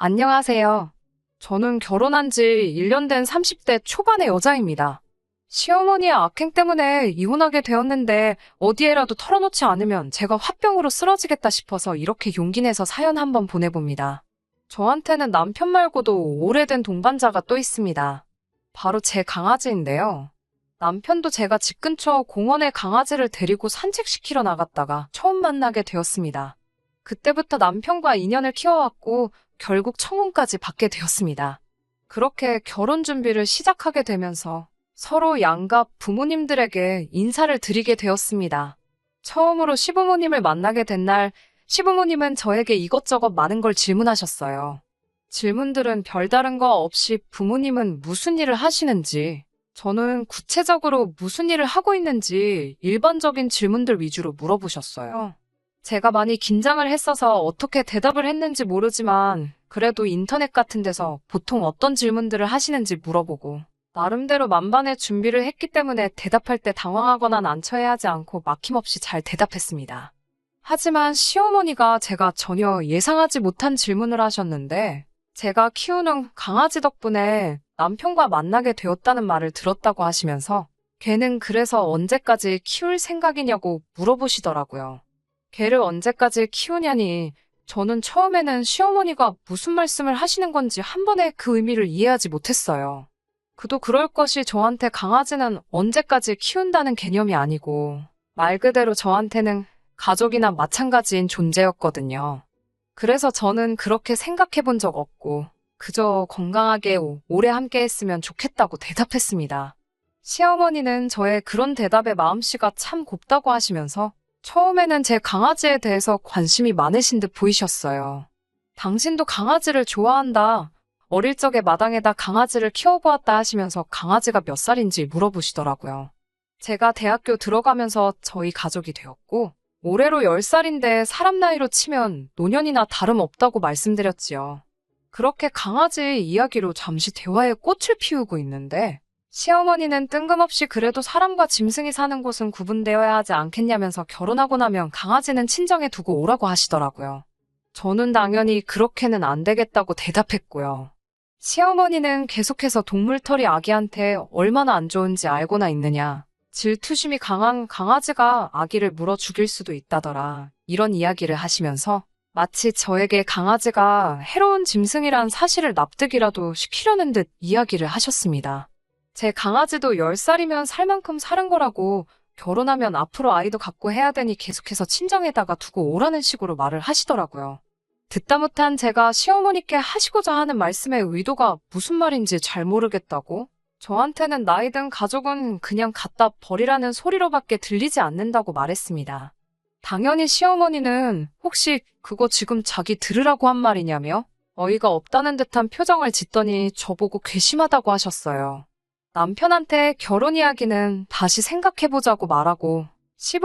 안녕하세요. 저는 결혼한 지 1년 된 30대 초반의 여자입니다. 시어머니의 악행 때문에 이혼하게 되었는데 어디에라도 털어놓지 않으면 제가 화병으로 쓰러지겠다 싶어서 이렇게 용기 내서 사연 한번 보내봅니다. 저한테는 남편 말고도 오래된 동반자가 또 있습니다. 바로 제 강아지인데요. 남편도 제가 집 근처 공원에 강아지를 데리고 산책시키러 나갔다가 처음 만나게 되었습니다. 그때부터 남편과 인연을 키워왔고 결국 청혼까지 받게 되었습니다. 그렇게 결혼 준비를 시작하게 되면서 서로 양가 부모님들에게 인사를 드리게 되었습니다. 처음으로 시부모님을 만나게 된 날, 시부모님은 저에게 이것저것 많은 걸 질문하셨어요. 질문들은 별다른 거 없이 부모님은 무슨 일을 하시는지, 저는 구체적으로 무슨 일을 하고 있는지 일반적인 질문들 위주로 물어보셨어요. 제가 많이 긴장을 했어서 어떻게 대답을 했는지 모르지만 그래도 인터넷 같은 데서 보통 어떤 질문들을 하시는지 물어보고 나름대로 만반의 준비를 했기 때문에 대답할 때 당황하거나 난처해하지 않고 막힘없이 잘 대답했습니다. 하지만 시어머니가 제가 전혀 예상하지 못한 질문을 하셨는데 제가 키우는 강아지 덕분에 남편과 만나게 되었다는 말을 들었다고 하시면서 걔는 그래서 언제까지 키울 생각이냐고 물어보시더라고요. 걔를 언제까지 키우냐니 저는 처음에는 시어머니가 무슨 말씀을 하시는 건지 한 번에 그 의미를 이해하지 못했어요. 그도 그럴 것이 저한테 강아지는 언제까지 키운다는 개념이 아니고 말 그대로 저한테는 가족이나 마찬가지인 존재였거든요. 그래서 저는 그렇게 생각해 본 적 없고 그저 건강하게 오래 함께 했으면 좋겠다고 대답했습니다. 시어머니는 저의 그런 대답에 마음씨가 참 곱다고 하시면서 처음에는 제 강아지에 대해서 관심이 많으신 듯 보이셨어요. 당신도 강아지를 좋아한다. 어릴 적에 마당에다 강아지를 키워보았다 하시면서 강아지가 몇 살인지 물어보시더라고요. 제가 대학교 들어가면서 저희 가족이 되었고 올해로 10살인데 사람 나이로 치면 노년이나 다름없다고 말씀드렸지요. 그렇게 강아지 이야기로 잠시 대화의 꽃을 피우고 있는데 시어머니는 뜬금없이 그래도 사람과 짐승이 사는 곳은 구분되어야 하지 않겠냐면서 결혼하고 나면 강아지는 친정에 두고 오라고 하시더라고요. 저는 당연히 그렇게는 안 되겠다고 대답했고요. 시어머니는 계속해서 동물털이 아기한테 얼마나 안 좋은지 알고나 있느냐. 질투심이 강한 강아지가 아기를 물어 죽일 수도 있다더라. 이런 이야기를 하시면서 마치 저에게 강아지가 해로운 짐승이란 사실을 납득이라도 시키려는 듯 이야기를 하셨습니다. 제 강아지도 10살이면 살 만큼 사는 거라고 결혼하면 앞으로 아이도 갖고 해야 되니 계속해서 친정에다가 두고 오라는 식으로 말을 하시더라고요. 듣다 못한 제가 시어머니께 하시고자 하는 말씀의 의도가 무슨 말인지 잘 모르겠다고 저한테는 나이든 가족은 그냥 갖다 버리라는 소리로밖에 들리지 않는다고 말했습니다. 당연히 시어머니는 혹시 그거 지금 자기 들으라고 한 말이냐며 어이가 없다는 듯한 표정을 짓더니 저보고 괘씸하다고 하셨어요. 남편한테 결혼 이야기는 다시 생각해보자고 말하고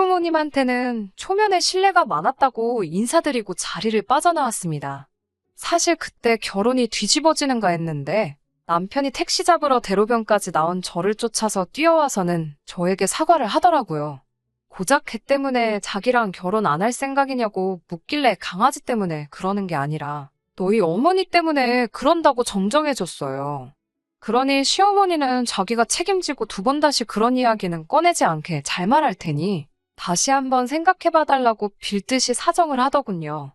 시부모님한테는 초면에 신뢰가 많았다고 인사드리고 자리를 빠져나왔습니다. 사실 그때 결혼이 뒤집어지는가 했는데 남편이 택시 잡으러 대로변까지 나온 저를 쫓아서 뛰어와서는 저에게 사과를 하더라고요. 고작 걔 때문에 자기랑 결혼 안 할 생각이냐고 묻길래 강아지 때문에 그러는 게 아니라 너희 어머니 때문에 그런다고 정정해줬어요. 그러니 시어머니는 자기가 책임지고 두 번 다시 그런 이야기는 꺼내지 않게 잘 말할 테니 다시 한번 생각해봐달라고 빌듯이 사정을 하더군요.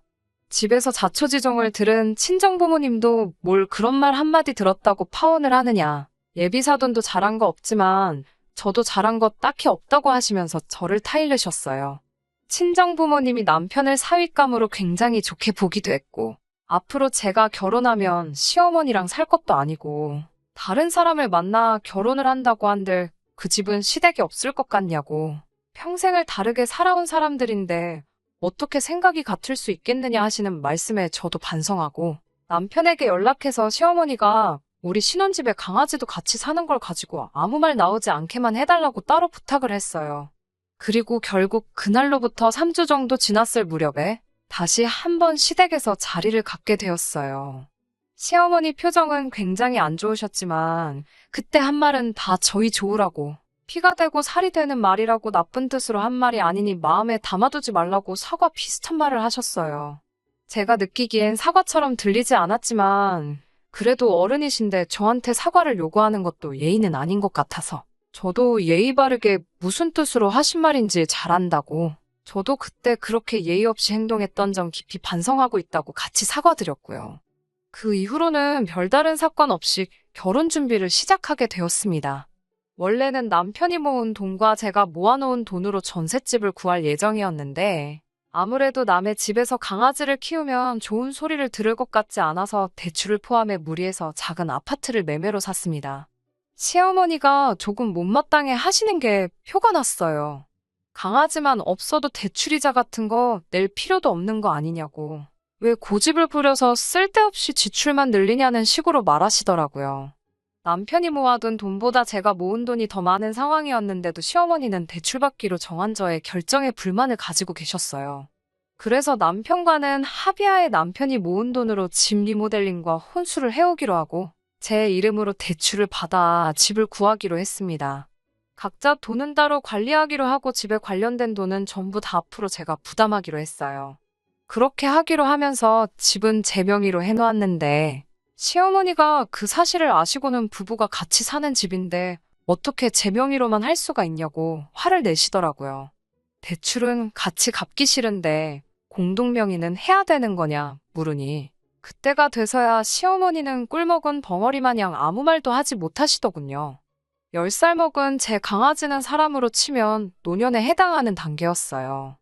집에서 자초지종을 들은 친정부모님도 뭘 그런 말 한마디 들었다고 파혼을 하느냐. 예비사돈도 잘한 거 없지만 저도 잘한 거 딱히 없다고 하시면서 저를 타일르셨어요. 친정부모님이 남편을 사윗감으로 굉장히 좋게 보기도 했고 앞으로 제가 결혼하면 시어머니랑 살 것도 아니고 다른 사람을 만나 결혼을 한다고 한들 그 집은 시댁이 없을 것 같냐고 평생을 다르게 살아온 사람들인데 어떻게 생각이 같을 수 있겠느냐 하시는 말씀에 저도 반성하고 남편에게 연락해서 시어머니가 우리 신혼집에 강아지도 같이 사는 걸 가지고 아무 말 나오지 않게만 해달라고 따로 부탁을 했어요. 그리고 결국 그날로부터 3주 정도 지났을 무렵에 다시 한번 시댁에서 자리를 갖게 되었어요. 시어머니 표정은 굉장히 안 좋으셨지만 그때 한 말은 다 저희 좋으라고 피가 되고 살이 되는 말이라고 나쁜 뜻으로 한 말이 아니니 마음에 담아두지 말라고 사과 비슷한 말을 하셨어요. 제가 느끼기엔 사과처럼 들리지 않았지만 그래도 어른이신데 저한테 사과를 요구하는 것도 예의는 아닌 것 같아서 저도 예의 바르게 무슨 뜻으로 하신 말인지 잘 안다고 저도 그때 그렇게 예의 없이 행동했던 점 깊이 반성하고 있다고 같이 사과드렸고요. 그 이후로는 별다른 사건 없이 결혼 준비를 시작하게 되었습니다. 원래는 남편이 모은 돈과 제가 모아놓은 돈으로 전셋집을 구할 예정이었는데 아무래도 남의 집에서 강아지를 키우면 좋은 소리를 들을 것 같지 않아서 대출을 포함해 무리해서 작은 아파트를 매매로 샀습니다. 시어머니가 조금 못마땅해 하시는 게 표가 났어요. 강아지만 없어도 대출이자 같은 거 낼 필요도 없는 거 아니냐고. 왜 고집을 부려서 쓸데없이 지출만 늘리냐는 식으로 말하시더라고요. 남편이 모아둔 돈보다 제가 모은 돈이 더 많은 상황이었는데도 시어머니는 대출받기로 정한 저의 결정에 불만을 가지고 계셨어요. 그래서 남편과는 합의하에 남편이 모은 돈으로 집 리모델링과 혼수를 해오기로 하고 제 이름으로 대출을 받아 집을 구하기로 했습니다. 각자 돈은 따로 관리하기로 하고 집에 관련된 돈은 전부 다 앞으로 제가 부담하기로 했어요. 그렇게 하기로 하면서 집은 제 명의로 해놓았는데 시어머니가 그 사실을 아시고는 부부가 같이 사는 집인데 어떻게 제 명의로만 할 수가 있냐고 화를 내시더라고요. 대출은 같이 갚기 싫은데 공동 명의는 해야 되는 거냐 물으니 그때가 돼서야 시어머니는 꿀먹은 벙어리 마냥 아무 말도 하지 못하시더군요. 10살 먹은 제 강아지는 사람으로 치면 노년에 해당하는 단계였어요.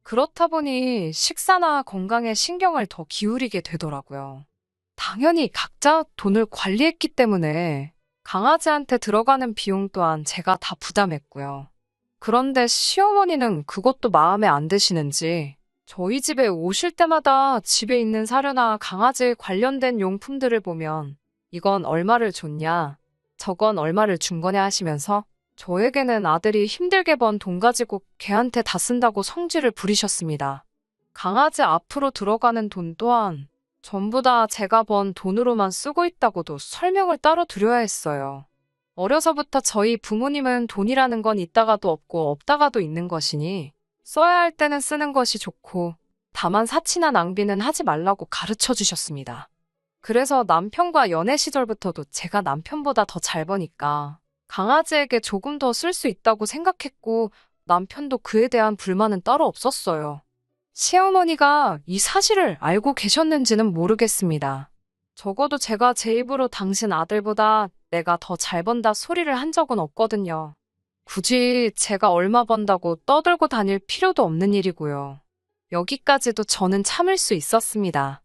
그렇다 보니 식사나 건강에 신경을 더 기울이게 되더라고요. 당연히 각자 돈을 관리했기 때문에 강아지한테 들어가는 비용 또한 제가 다 부담했고요. 그런데 시어머니는 그것도 마음에 안 드시는지 저희 집에 오실 때마다 집에 있는 사료나 강아지 관련된 용품들을 보면 이건 얼마를 줬냐, 저건 얼마를 준 거냐 하시면서 저에게는 아들이 힘들게 번 돈 가지고 걔한테 다 쓴다고 성질을 부리셨습니다. 강아지 앞으로 들어가는 돈 또한 전부 다 제가 번 돈으로만 쓰고 있다고도 설명을 따로 드려야 했어요. 어려서부터 저희 부모님은 돈이라는 건 있다가도 없고 없다가도 있는 것이니 써야 할 때는 쓰는 것이 좋고 다만 사치나 낭비는 하지 말라고 가르쳐 주셨습니다. 그래서 남편과 연애 시절부터도 제가 남편보다 더 잘 버니까 강아지에게 조금 더 쓸 수 있다고 생각했고 남편도 그에 대한 불만은 따로 없었어요. 시어머니가 이 사실을 알고 계셨는지는 모르겠습니다. 적어도 제가 제 입으로 당신 아들보다 내가 더 잘 번다 소리를 한 적은 없거든요. 굳이 제가 얼마 번다고 떠들고 다닐 필요도 없는 일이고요. 여기까지도 저는 참을 수 있었습니다.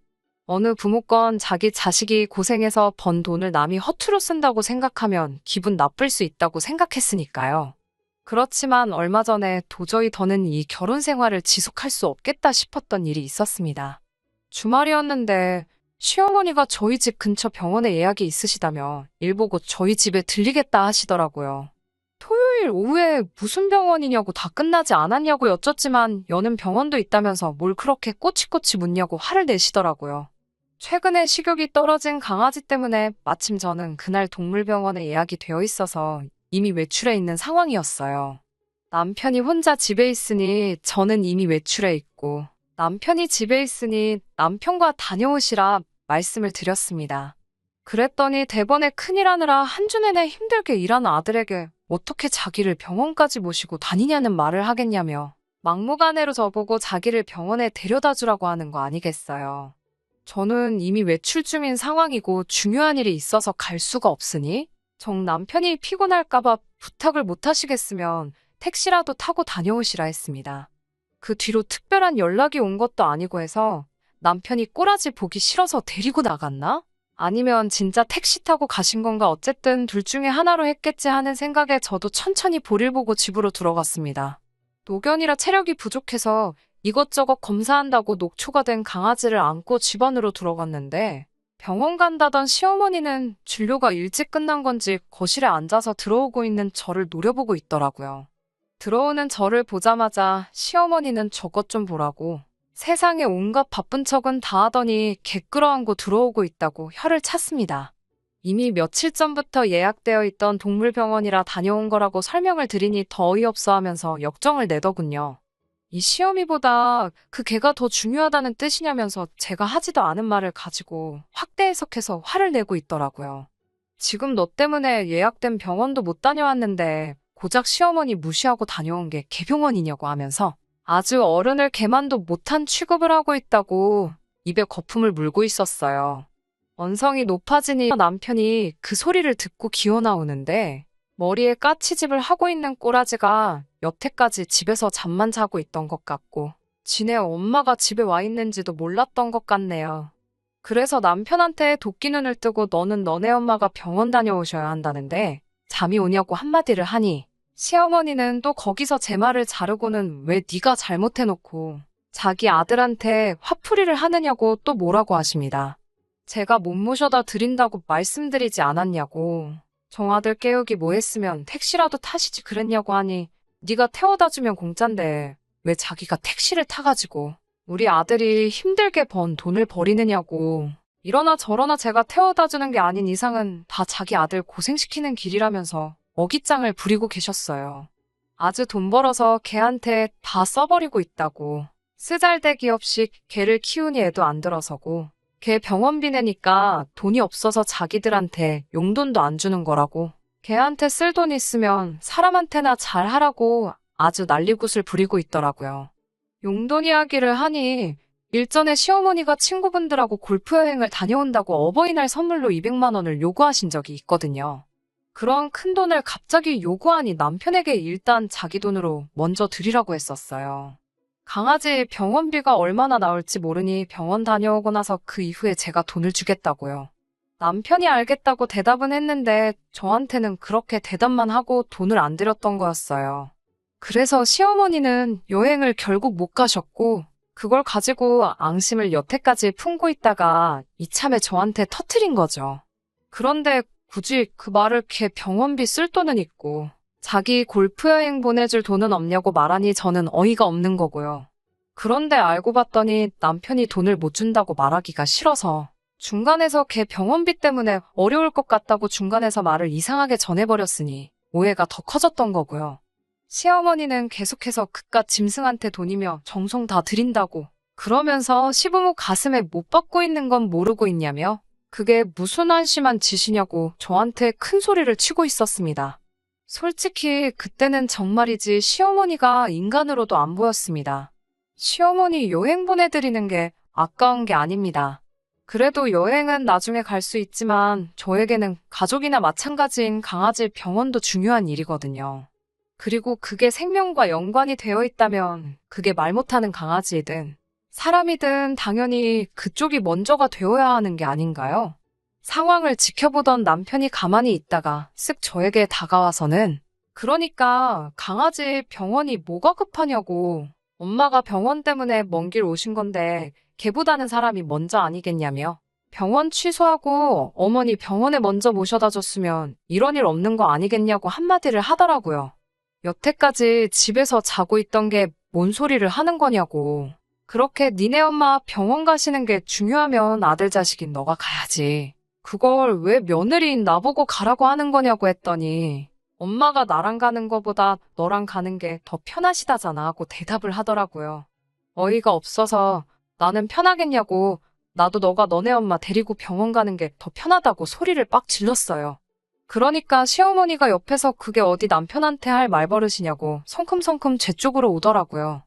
어느 부모건 자기 자식이 고생해서 번 돈을 남이 허투루 쓴다고 생각하면 기분 나쁠 수 있다고 생각했으니까요. 그렇지만 얼마 전에 도저히 더는 이 결혼 생활을 지속할 수 없겠다 싶었던 일이 있었습니다. 주말이었는데 시어머니가 저희 집 근처 병원에 예약이 있으시다며 일 보고 저희 집에 들리겠다 하시더라고요. 토요일 오후에 무슨 병원이냐고 다 끝나지 않았냐고 여쭙지만 여는 병원도 있다면서 뭘 그렇게 꼬치꼬치 묻냐고 화를 내시더라고요. 최근에 식욕이 떨어진 강아지 때문에 마침 저는 그날 동물병원에 예약이 되어 있어서 이미 외출해 있는 상황이었어요. 남편이 혼자 집에 있으니 저는 이미 외출해 있고 남편이 집에 있으니 남편과 다녀오시라 말씀을 드렸습니다. 그랬더니 대번에 큰일하느라 한 주 내내 힘들게 일하는 아들에게 어떻게 자기를 병원까지 모시고 다니냐는 말을 하겠냐며 막무가내로 저보고 자기를 병원에 데려다 주라고 하는 거 아니겠어요. 저는 이미 외출 중인 상황이고 중요한 일이 있어서 갈 수가 없으니 정 남편이 피곤할까봐 부탁을 못 하시겠으면 택시라도 타고 다녀오시라 했습니다. 그 뒤로 특별한 연락이 온 것도 아니고 해서 남편이 꼬라지 보기 싫어서 데리고 나갔나? 아니면 진짜 택시 타고 가신 건가 어쨌든 둘 중에 하나로 했겠지 하는 생각에 저도 천천히 볼일 보고 집으로 들어갔습니다. 노견이라 체력이 부족해서 이것저것 검사한다고 녹초가 된 강아지를 안고 집 안으로 들어갔는데 병원 간다던 시어머니는 진료가 일찍 끝난 건지 거실에 앉아서 들어오고 있는 저를 노려보고 있더라고요. 들어오는 저를 보자마자 시어머니는 저것 좀 보라고 세상에 온갖 바쁜 척은 다 하더니 개 끌어안고 들어오고 있다고 혀를 찼습니다. 이미 며칠 전부터 예약되어 있던 동물병원이라 다녀온 거라고 설명을 드리니 더 어이없어 하면서 역정을 내더군요. 이 시어미보다 그 개가 더 중요하다는 뜻이냐면서 제가 하지도 않은 말을 가지고 확대 해석해서 화를 내고 있더라고요. 지금 너 때문에 예약된 병원도 못 다녀왔는데 고작 시어머니 무시하고 다녀온 게 개병원이냐고 하면서 아주 어른을 개만도 못한 취급을 하고 있다고 입에 거품을 물고 있었어요. 언성이 높아지니 남편이 그 소리를 듣고 기어 나오는데 머리에 까치집을 하고 있는 꼬라지가 여태까지 집에서 잠만 자고 있던 것 같고 지네 엄마가 집에 와 있는지도 몰랐던 것 같네요. 그래서 남편한테 도끼눈을 뜨고 너는 너네 엄마가 병원 다녀오셔야 한다는데 잠이 오냐고 한마디를 하니 시어머니는 또 거기서 제 말을 자르고는 왜 네가 잘못해놓고 자기 아들한테 화풀이를 하느냐고 또 뭐라고 하십니다. 제가 못 모셔다 드린다고 말씀드리지 않았냐고. 정아들 깨우기 뭐 했으면 택시라도 타시지 그랬냐고 하니 네가 태워다 주면 공짠데 왜 자기가 택시를 타가지고 우리 아들이 힘들게 번 돈을 버리느냐고. 이러나 저러나 제가 태워다 주는 게 아닌 이상은 다 자기 아들 고생시키는 길이라면서 어깃장을 부리고 계셨어요. 아주 돈 벌어서 걔한테 다 써버리고 있다고. 쓰잘데기 없이 걔를 키우니 애도 안 들어서고 걔 병원비 내니까 돈이 없어서 자기들한테 용돈도 안 주는 거라고. 걔한테 쓸 돈 있으면 사람한테나 잘하라고 아주 난리굿을 부리고 있더라고요. 용돈 이야기를 하니 일전에 시어머니가 친구분들하고 골프 여행을 다녀온다고 어버이날 선물로 200만 원을 요구하신 적이 있거든요. 그런 큰 돈을 갑자기 요구하니 남편에게 일단 자기 돈으로 먼저 드리라고 했었어요. 강아지 병원비가 얼마나 나올지 모르니 병원 다녀오고 나서 그 이후에 제가 돈을 주겠다고요. 남편이 알겠다고 대답은 했는데 저한테는 그렇게 대답만 하고 돈을 안 드렸던 거였어요. 그래서 시어머니는 여행을 결국 못 가셨고 그걸 가지고 앙심을 여태까지 품고 있다가 이참에 저한테 터트린 거죠. 그런데 굳이 그 말을 걔 병원비 쓸 돈은 있고 자기 골프 여행 보내줄 돈은 없냐고 말하니 저는 어이가 없는 거고요. 그런데 알고 봤더니 남편이 돈을 못 준다고 말하기가 싫어서 중간에서 걔 병원비 때문에 어려울 것 같다고 중간에서 말을 이상하게 전해버렸으니 오해가 더 커졌던 거고요. 시어머니는 계속해서 그깟 짐승한테 돈이며 정성 다 드린다고 그러면서 시부모 가슴에 못 박고 있는 건 모르고 있냐며 그게 무슨 한심한 짓이냐고 저한테 큰 소리를 치고 있었습니다. 솔직히 그때는 정말이지 시어머니가 인간으로도 안 보였습니다. 시어머니 여행 보내드리는 게 아까운 게 아닙니다. 그래도 여행은 나중에 갈 수 있지만 저에게는 가족이나 마찬가지인 강아지 병원도 중요한 일이거든요. 그리고 그게 생명과 연관이 되어 있다면 그게 말 못하는 강아지이든 사람이든 당연히 그쪽이 먼저가 되어야 하는 게 아닌가요? 상황을 지켜보던 남편이 가만히 있다가 쓱 저에게 다가와서는 그러니까 강아지 병원이 뭐가 급하냐고. 엄마가 병원 때문에 먼 길 오신 건데 걔보다는 사람이 먼저 아니겠냐며. 병원 취소하고 어머니 병원에 먼저 모셔다 줬으면 이런 일 없는 거 아니겠냐고 한마디를 하더라고요. 여태까지 집에서 자고 있던 게 뭔 소리를 하는 거냐고. 그렇게 니네 엄마 병원 가시는 게 중요하면 아들 자식인 너가 가야지. 그걸 왜 며느리인 나보고 가라고 하는 거냐고 했더니 엄마가 나랑 가는 거보다 너랑 가는 게 더 편하시다잖아 하고 대답을 하더라고요. 어이가 없어서 나는 편하겠냐고 나도 너가 너네 엄마 데리고 병원 가는 게 더 편하다고 소리를 빡 질렀어요. 그러니까 시어머니가 옆에서 그게 어디 남편한테 할 말버릇이냐고 성큼성큼 제 쪽으로 오더라고요.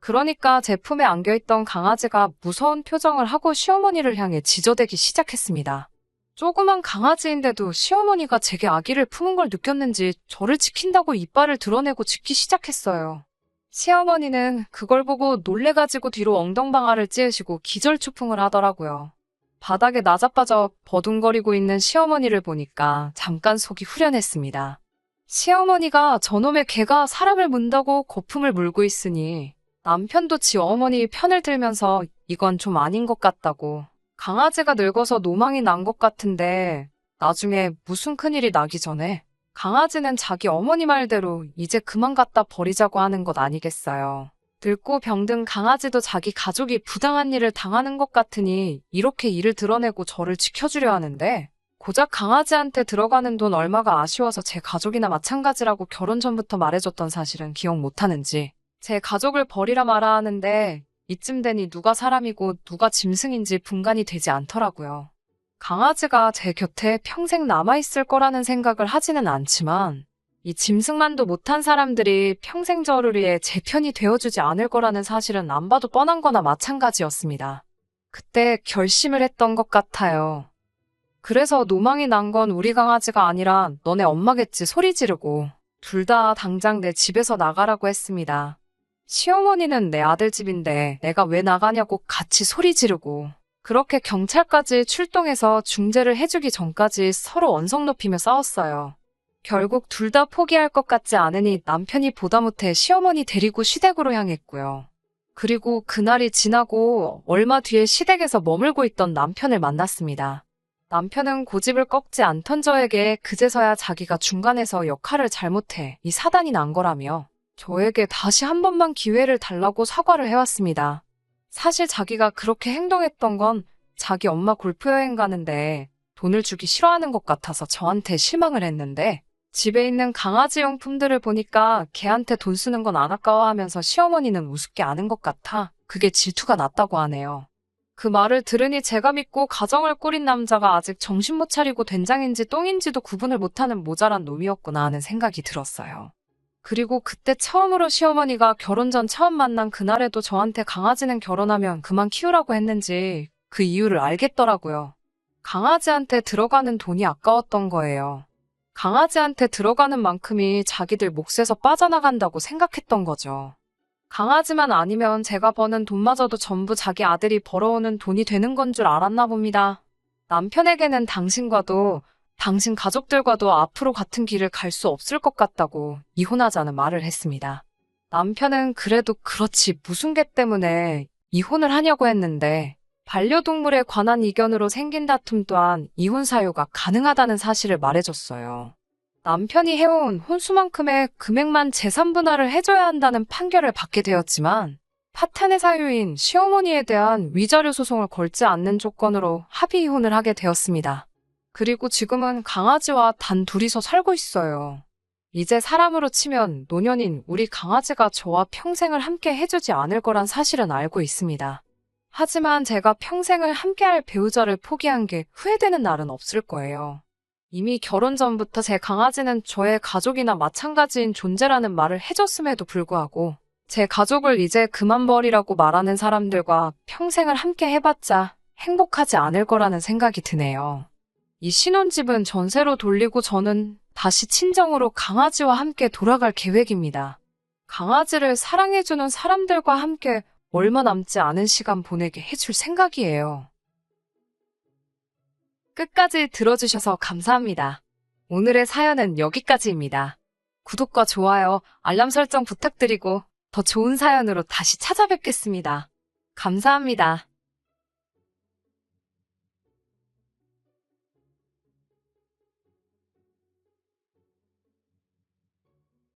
그러니까 제 품에 안겨있던 강아지가 무서운 표정을 하고 시어머니를 향해 지저대기 시작했습니다. 조그만 강아지인데도 시어머니가 제게 아기를 품은 걸 느꼈는지 저를 지킨다고 이빨을 드러내고 짖기 시작했어요. 시어머니는 그걸 보고 놀래가지고 뒤로 엉덩방아를 찌으시고 기절초풍을 하더라고요. 바닥에 나자빠져 버둥거리고 있는 시어머니를 보니까 잠깐 속이 후련했습니다. 시어머니가 저놈의 개가 사람을 문다고 거품을 물고 있으니 남편도 지 어머니 편을 들면서 이건 좀 아닌 것 같다고. 강아지가 늙어서 노망이 난 것 같은데 나중에 무슨 큰일이 나기 전에 강아지는 자기 어머니 말대로 이제 그만 갖다 버리자고 하는 것 아니겠어요. 늙고 병든 강아지도 자기 가족이 부당한 일을 당하는 것 같으니 이렇게 일을 드러내고 저를 지켜주려 하는데 고작 강아지한테 들어가는 돈 얼마가 아쉬워서 제 가족이나 마찬가지라고 결혼 전부터 말해줬던 사실은 기억 못하는지 제 가족을 버리라 마라 하는데 이쯤 되니 누가 사람이고 누가 짐승인지 분간이 되지 않더라고요. 강아지가 제 곁에 평생 남아있을 거라는 생각을 하지는 않지만 이 짐승만도 못한 사람들이 평생 저를 위해 제 편이 되어주지 않을 거라는 사실은 안 봐도 뻔한 거나 마찬가지였습니다. 그때 결심을 했던 것 같아요. 그래서 노망이 난 건 우리 강아지가 아니라 너네 엄마겠지 소리 지르고 둘 다 당장 내 집에서 나가라고 했습니다. 시어머니는 내 아들 집인데 내가 왜 나가냐고 같이 소리 지르고 그렇게 경찰까지 출동해서 중재를 해주기 전까지 서로 언성 높이며 싸웠어요. 결국 둘 다 포기할 것 같지 않으니 남편이 보다 못해 시어머니 데리고 시댁으로 향했고요. 그리고 그날이 지나고 얼마 뒤에 시댁에서 머물고 있던 남편을 만났습니다. 남편은 고집을 꺾지 않던 저에게 그제서야 자기가 중간에서 역할을 잘못해 이 사단이 난 거라며 저에게 다시 한 번만 기회를 달라고 사과를 해왔습니다. 사실 자기가 그렇게 행동했던 건 자기 엄마 골프 여행 가는데 돈을 주기 싫어하는 것 같아서 저한테 실망을 했는데 집에 있는 강아지 용품들을 보니까 걔한테 돈 쓰는 건 안 아까워하면서 시어머니는 우습게 아는 것 같아 그게 질투가 났다고 하네요. 그 말을 들으니 제가 믿고 가정을 꾸린 남자가 아직 정신 못 차리고 된장인지 똥인지도 구분을 못하는 모자란 놈이었구나 하는 생각이 들었어요. 그리고 그때 처음으로 시어머니가 결혼 전 처음 만난 그날에도 저한테 강아지는 결혼하면 그만 키우라고 했는지 그 이유를 알겠더라고요. 강아지한테 들어가는 돈이 아까웠던 거예요. 강아지한테 들어가는 만큼이 자기들 몫에서 빠져나간다고 생각했던 거죠. 강아지만 아니면 제가 버는 돈마저도 전부 자기 아들이 벌어오는 돈이 되는 건 줄 알았나 봅니다. 남편에게는 당신과도 당신 가족들과도 앞으로 같은 길을 갈 수 없을 것 같다고 이혼하자는 말을 했습니다. 남편은 그래도 그렇지 무슨 개 때문에 이혼을 하냐고 했는데 반려동물에 관한 이견으로 생긴 다툼 또한 이혼 사유가 가능하다는 사실을 말해줬어요. 남편이 해온 혼수만큼의 금액만 재산 분할을 해줘야 한다는 판결을 받게 되었지만 파탄의 사유인 시어머니에 대한 위자료 소송을 걸지 않는 조건으로 합의 이혼을 하게 되었습니다. 그리고 지금은 강아지와 단 둘이서 살고 있어요. 이제 사람으로 치면 노년인 우리 강아지가 저와 평생을 함께 해주지 않을 거란 사실은 알고 있습니다. 하지만 제가 평생을 함께할 배우자를 포기한 게 후회되는 날은 없을 거예요. 이미 결혼 전부터 제 강아지는 저의 가족이나 마찬가지인 존재라는 말을 해줬음에도 불구하고 제 가족을 이제 그만 버리라고 말하는 사람들과 평생을 함께 해봤자 행복하지 않을 거라는 생각이 드네요. 이 신혼집은 전세로 돌리고 저는 다시 친정으로 강아지와 함께 돌아갈 계획입니다. 강아지를 사랑해주는 사람들과 함께 얼마 남지 않은 시간 보내게 해줄 생각이에요. 끝까지 들어주셔서 감사합니다. 오늘의 사연은 여기까지입니다. 구독과 좋아요, 알람 설정 부탁드리고 더 좋은 사연으로 다시 찾아뵙겠습니다. 감사합니다.